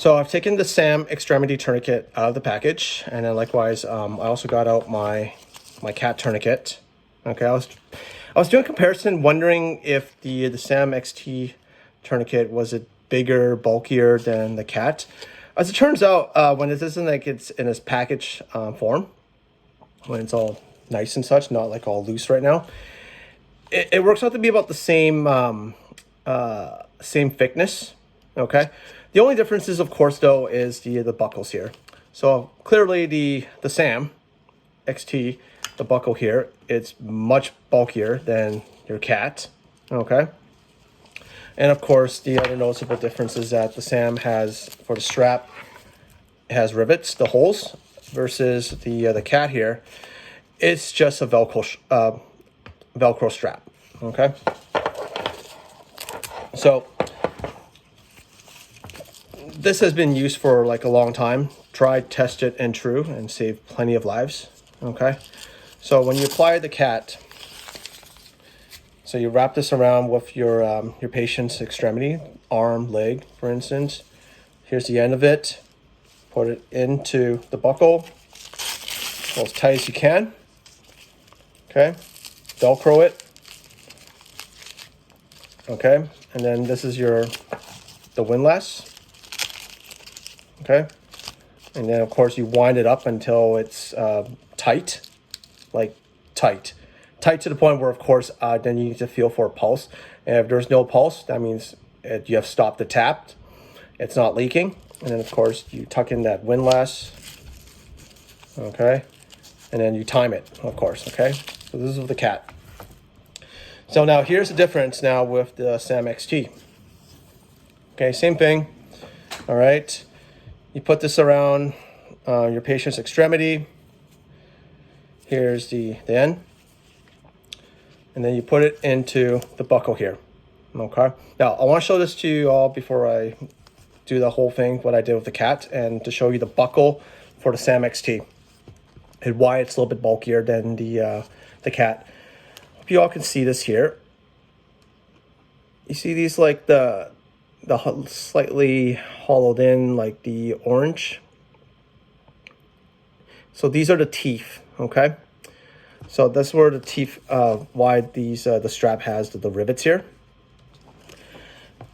So I've taken the SAM extremity tourniquet out of the package, and then likewise, I also got out my cat tourniquet. Okay, I was doing a comparison, wondering if the SAM XT tourniquet was it bigger, bulkier than the cat. As it turns out, when it isn't like it's in its package form, when it's all nice and such, not like all loose right now, it works out to be about the same same thickness. Okay. The only difference is, of course, though, is the buckles here. So clearly the SAM XT, the buckle here, it's much bulkier than your cat. Okay. And of course, the other noticeable difference is that the SAM has, for the strap, it has rivets, the holes, versus the cat here, it's just a Velcro strap. Okay. So this has been used for like a long time. Tried, tested, and true, and saved plenty of lives. Okay. So when you apply the cat, so you wrap this around with your patient's extremity, arm, leg, for instance. Here's the end of it. Put it into the buckle, as tight as you can. Okay. Velcro it. Okay. And then this is the windlass. Okay. And then of course you wind it up until it's tight, like tight to the point where, of course, then you need to feel for a pulse. And if there's no pulse, that means you have stopped the tap. It's not leaking. And then of course you tuck in that windlass. Okay. And then you time it, of course. Okay. So this is with the cat. So now here's the difference now with the SAM XT. Okay, same thing. All right. You put this around your patient's extremity. Here's the end. And then you put it into the buckle here. Okay. Now, I want to show this to you all before I do the whole thing, what I did with the cat, and to show you the buckle for the SAM XT and why it's a little bit bulkier than the cat. Hope you all can see this here. You see these, like the slightly hollowed in, like the orange. So these are the teeth. Okay. So that's where the teeth, why these the strap has the rivets here.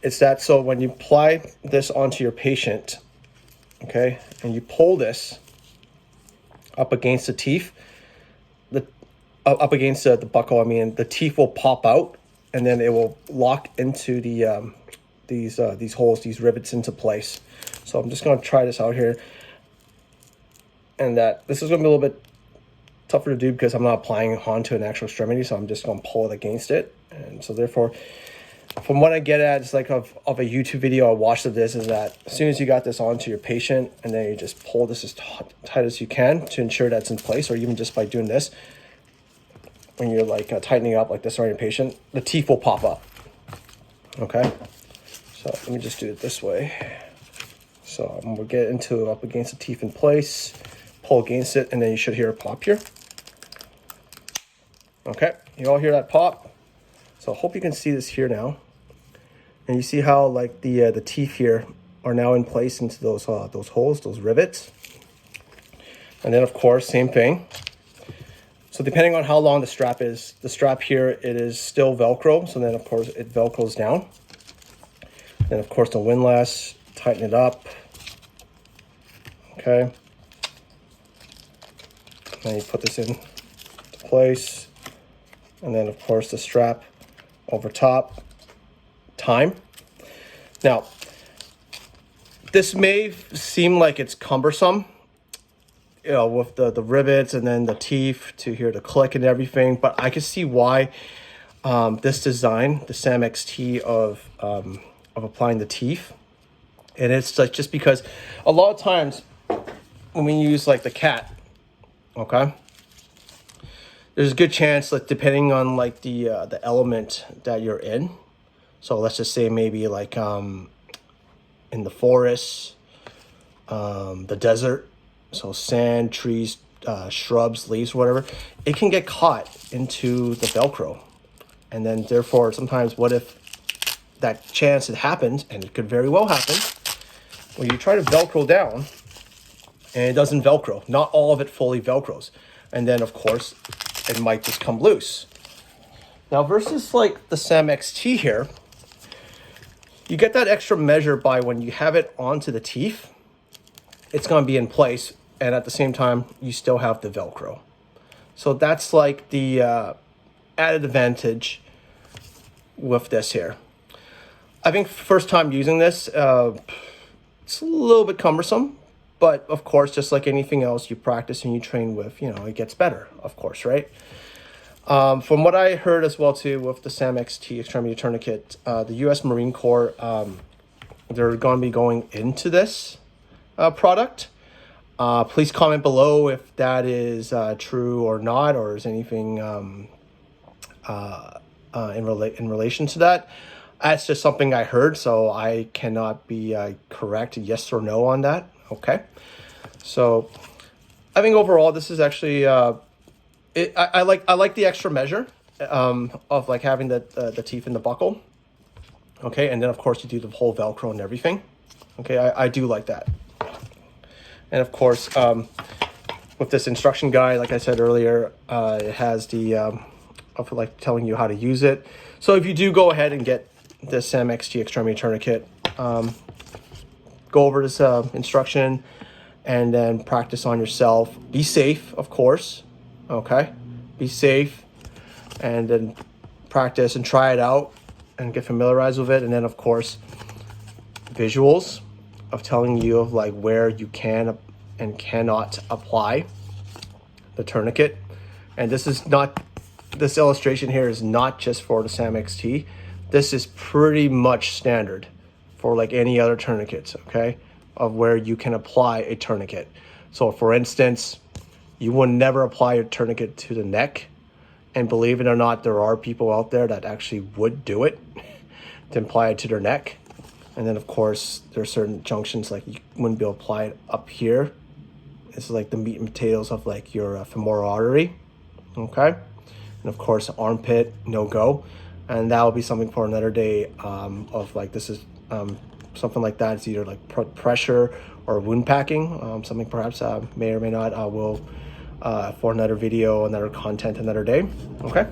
It's that so when you apply this onto your patient, okay, and you pull this up against the teeth, up against the buckle, I mean, the teeth will pop out, and then it will lock into the these holes, these rivets into place. So I'm just going to try this out here, and that this is going to be a little bit tougher to do because I'm not applying it onto an actual extremity, so I'm just going to pull it against it. And so therefore, from what I get at, it's like of a YouTube video I watched of this, is that as soon as you got this onto your patient, and then you just pull this as tight as you can to ensure that's in place, or even just by doing this, when you're like tightening up like this around your patient, the teeth will pop up. Okay. So let me just do it this way. So I'm gonna get into up against the teeth in place, pull against it, and then you should hear a pop here. Okay, you all hear that pop? So I hope you can see this here now. And you see how like the teeth here are now in place into those holes, those rivets. And then of course, same thing. So depending on how long the strap is, the strap here, it is still Velcro. So then of course it Velcros down. Then of course the windlass, tighten it up. Okay. Then you put this in place. And then of course the strap over top, time. Now, this may seem like it's cumbersome, you know, with the rivets and then the teeth to hear the click and everything, but I can see why this design, the SAM XT of applying the teeth, and it's like just because a lot of times when we use like the cat, okay, there's a good chance that depending on like the element that you're in, so let's just say maybe like in the forest, the desert, so sand, trees, shrubs, leaves, whatever, it can get caught into the Velcro. And then therefore, sometimes what if that chance it happens, and it could very well happen, Well, you try to Velcro down and it doesn't Velcro. Not all of it fully Velcros. And then of course, it might just come loose. Now versus like the SAM XT here, you get that extra measure by when you have it onto the teeth, it's gonna be in place. And at the same time, you still have the Velcro. So that's like the added advantage with this here. I think first time using this, it's a little bit cumbersome, but of course, just like anything else you practice and you train with, you know, it gets better, of course, right? From what I heard as well too with the SAM XT extremity tourniquet, the US Marine Corps, they're going to be going into this product. Please comment below if that is true or not, or is anything in relation to that. That's just something I heard, so I cannot be correct yes or no on that. Okay, so I think overall this is actually I like the extra measure of like having the teeth in the buckle. Okay, and then of course you do the whole Velcro and everything. Okay, I do like that. And of course, with this instruction guide, like I said earlier, it has the of like telling you how to use it. So if you do go ahead and get this SAM XT extremity tourniquet, go over this instruction and then practice on yourself. Be safe, of course. Okay, be safe, and then practice and try it out and get familiarized with it. And then of course, visuals of telling you of like where you can and cannot apply the tourniquet. And this is not, this illustration here is not just for the SAM XT. This is pretty much standard for like any other tourniquets, okay, of where you can apply a tourniquet. So for instance, you would never apply a tourniquet to the neck. And believe it or not, there are people out there that actually would do it to apply it to their neck. And then of course, there are certain junctions like you wouldn't be able to apply it up here. It's like the meat and potatoes of like your femoral artery, okay? And of course, armpit, no go. And that will be something for another day of like, this is something like that. It's either like pressure or wound packing, something perhaps may or may not will for another video, another content, another day, okay?